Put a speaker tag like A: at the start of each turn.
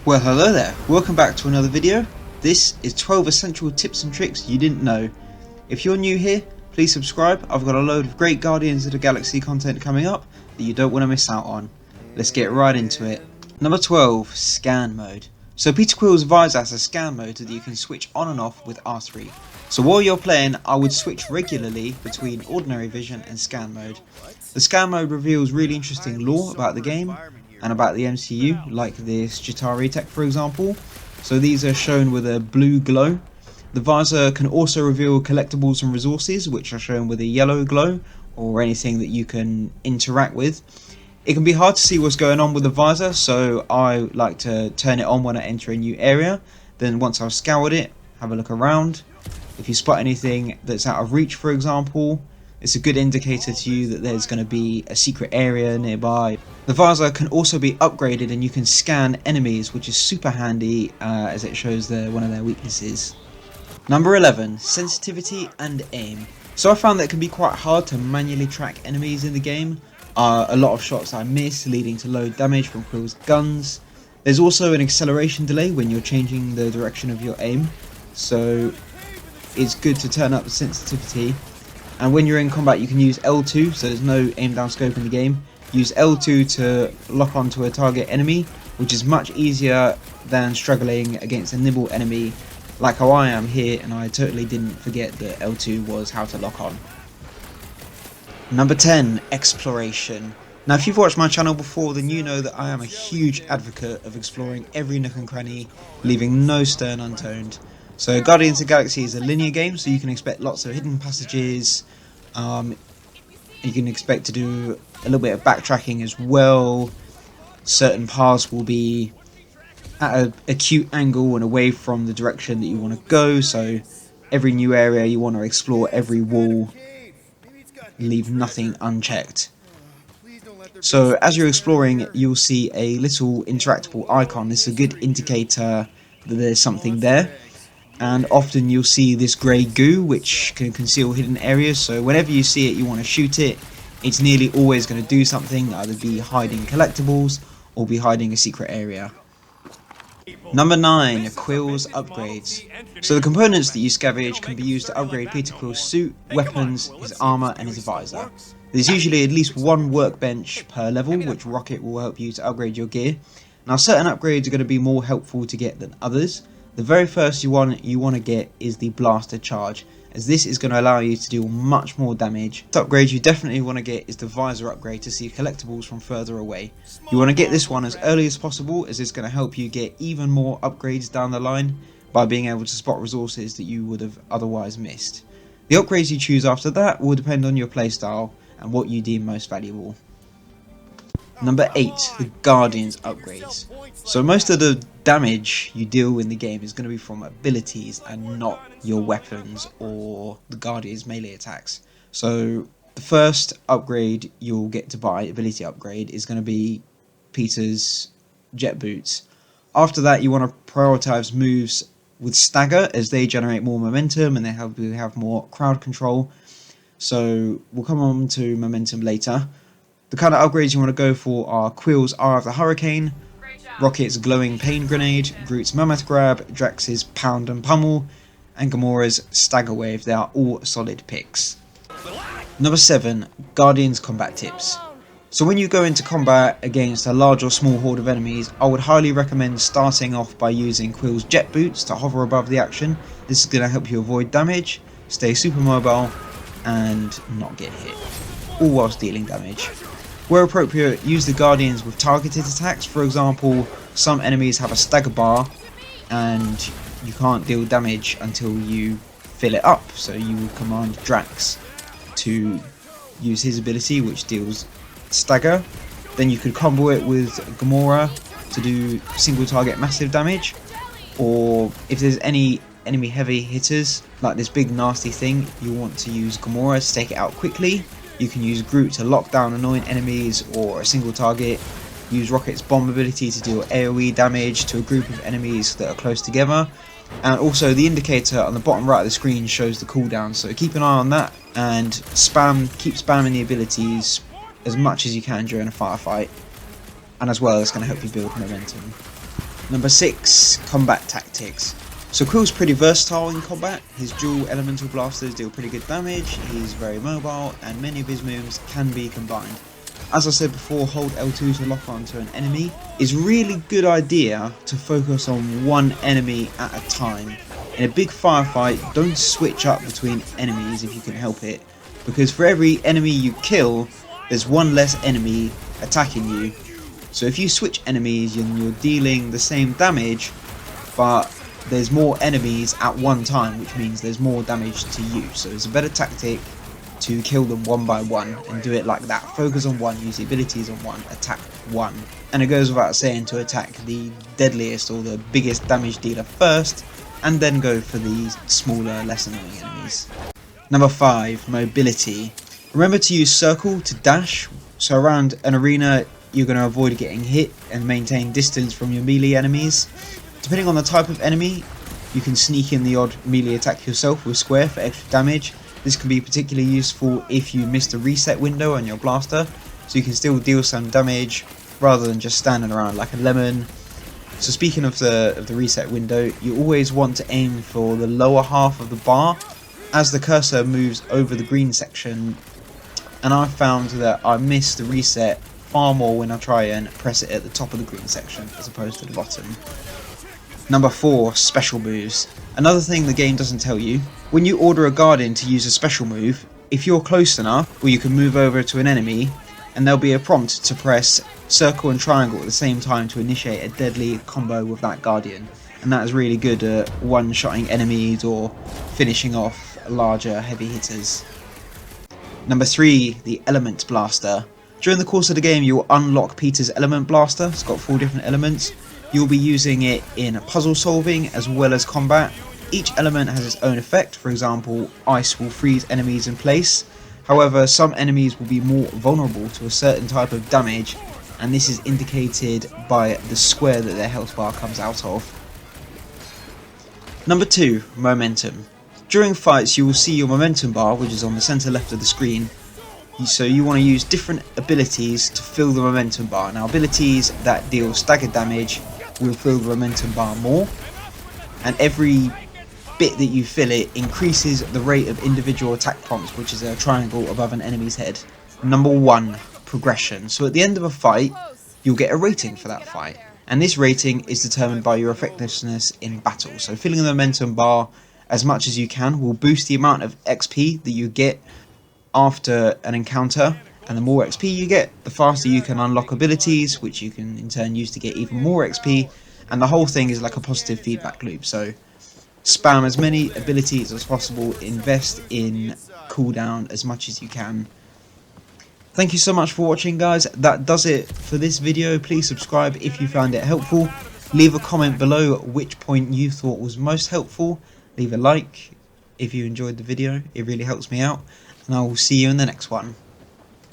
A: Well, hello there, welcome back to another video. This is 12 essential tips and tricks you didn't know. If you're new here, please subscribe. I've got a load of great Guardians of the Galaxy content coming up that you don't want to miss out on. Let's get right into it. Number 12, Scan Mode. So Peter Quill's visor has a scan mode that you can switch on and off with R3. So while you're playing, I would switch regularly between ordinary vision and scan mode. The scan mode reveals really interesting lore about the game and about the MCU, like this Chitauri tech for example. So these are shown with a blue glow. The visor can also reveal collectibles and resources, which are shown with a yellow glow, or anything that you can interact with. It can be hard to see what's going on with the visor, so I like to turn it on when I enter a new area. Then once I've scoured it, have a look around. If you spot anything that's out of reach for example, it's a good indicator to you that there's going to be a secret area nearby. The visor can also be upgraded and you can scan enemies, which is super handy as it shows one of their weaknesses. Number 11, Sensitivity and Aim. So I found that it can be quite hard to manually track enemies in the game. A lot of shots I miss, leading to low damage from Quill's guns. There's also an acceleration delay when you're changing the direction of your aim, so it's good to turn up the sensitivity. And when you're in combat you can use L2, so there's no aim down scope in the game. Use L2 to lock onto a target enemy, which is much easier than struggling against a nibble enemy like how I am here, and I totally didn't forget that L2 was how to lock on. Number 10, Exploration. Now if you've watched my channel before, then you know that I am a huge advocate of exploring every nook and cranny, leaving no stone unturned. So Guardians of the Galaxy is a linear game, so you can expect lots of hidden passages. You can expect to do a little bit of backtracking as well. Certain paths will be at an acute angle and away from the direction that you want to go, so every new area you want to explore every wall, leave nothing unchecked. So as you're exploring you'll see a little interactable icon. This is a good indicator that there's something there, and often you'll see this grey goo which can conceal hidden areas, so whenever you see it you want to shoot it. It's nearly always going to do something, either be hiding collectibles or be hiding a secret area. Number 9, Quill's upgrades. So the components that you scavenge can be used to upgrade Peter Quill's suit, weapons, his armor and his visor. There's usually at least one workbench per level, which Rocket will help you to upgrade your gear. Now certain upgrades are going to be more helpful to get than others. The very first you want to get is the blaster charge, as this is going to allow you to deal much more damage. The upgrade you definitely want to get is the visor upgrade to see collectibles from further away. You want to get this one as early as possible, as it's going to help you get even more upgrades down the line by being able to spot resources that you would have otherwise missed. The upgrades you choose after that will depend on your playstyle and what you deem most valuable. Number 8, the Guardians upgrades. So most of the damage you deal in the game is going to be from abilities and not your weapons or the Guardians melee attacks. So the first upgrade you'll get to buy, ability upgrade, is going to be Peter's jet boots. After that you want to prioritize moves with stagger, as they generate more momentum and they help you have more crowd control. So we'll come on to momentum later. The kind of upgrades you want to go for are Quill's Eye of the Hurricane, Rocket's Glowing Pain Grenade, Groot's Mammoth Grab, Drax's Pound and Pummel, and Gamora's Stagger Wave. They are all solid picks. Number 7, Guardians combat tips. So when you go into combat against a large or small horde of enemies, I would highly recommend starting off by using Quill's jet boots to hover above the action. This is going to help you avoid damage, stay super mobile, and not get hit, all whilst dealing damage. Where appropriate, use the Guardians with targeted attacks. For example, some enemies have a stagger bar and you can't deal damage until you fill it up, so you will command Drax to use his ability which deals stagger. Then you could combo it with Gamora to do single target massive damage, or if there's any enemy heavy hitters like this big nasty thing, you'll want to use Gamora to take it out quickly. You can use Groot to lock down annoying enemies or a single target. Use Rocket's bomb ability to deal AoE damage to a group of enemies that are close together. And also the indicator on the bottom right of the screen shows the cooldown, so keep an eye on that and keep spamming the abilities as much as you can during a firefight. And as well, it's going to help you build momentum. Number 6, combat tactics. So Quill's pretty versatile in combat. His dual elemental blasters deal pretty good damage, he's very mobile, and many of his moves can be combined. As I said before, hold L2 to lock onto an enemy. It's really good idea to focus on one enemy at a time. In a big firefight, don't switch up between enemies if you can help it, because for every enemy you kill, there's one less enemy attacking you. So if you switch enemies and you're dealing the same damage, but there's more enemies at one time, which means there's more damage to you. So it's a better tactic to kill them one by one and do it like that. Focus on one, use the abilities on one, attack one. And it goes without saying to attack the deadliest or the biggest damage dealer first, and then go for the smaller, less annoying enemies. Number 5, mobility. Remember to use circle to dash. So around an arena, you're going to avoid getting hit and maintain distance from your melee enemies. Depending on the type of enemy, you can sneak in the odd melee attack yourself with square for extra damage. This can be particularly useful if you missed a reset window on your blaster, so you can still deal some damage rather than just standing around like a lemon. So speaking of the reset window, you always want to aim for the lower half of the bar as the cursor moves over the green section, and I found that I miss the reset far more when I try and press it at the top of the green section as opposed to the bottom. Number 4, special moves. Another thing the game doesn't tell you, when you order a Guardian to use a special move, if you're close enough, or you can move over to an enemy, and there'll be a prompt to press circle and triangle at the same time to initiate a deadly combo with that Guardian. And that is really good at one-shotting enemies or finishing off larger heavy hitters. Number 3, the Element Blaster. During the course of the game you'll unlock Peter's Element Blaster. It's got 4 different elements. You'll be using it in puzzle solving as well as combat. Each element has its own effect. For example, ice will freeze enemies in place. However, some enemies will be more vulnerable to a certain type of damage, and this is indicated by the square that their health bar comes out of. Number 2, momentum. During fights you will see your momentum bar, which is on the center left of the screen. So you want to use different abilities to fill the momentum bar. Now abilities that deal staggered damage will fill the momentum bar more, and every bit that you fill it increases the rate of individual attack prompts, which is a triangle above an enemy's head. Number 1, progression. So at the end of a fight you'll get a rating for that fight, and this rating is determined by your effectiveness in battle. So filling the momentum bar as much as you can will boost the amount of XP that you get after an encounter, and the more XP you get, the faster you can unlock abilities, which you can in turn use to get even more XP, and the whole thing is like a positive feedback loop. So spam as many abilities as possible, invest in cooldown as much as you can. Thank you so much for watching, guys. That does it for this video. Please subscribe if you found it helpful. Leave a comment below which point you thought was most helpful. Leave a like if you enjoyed the video, it really helps me out, and I will see you in the next one.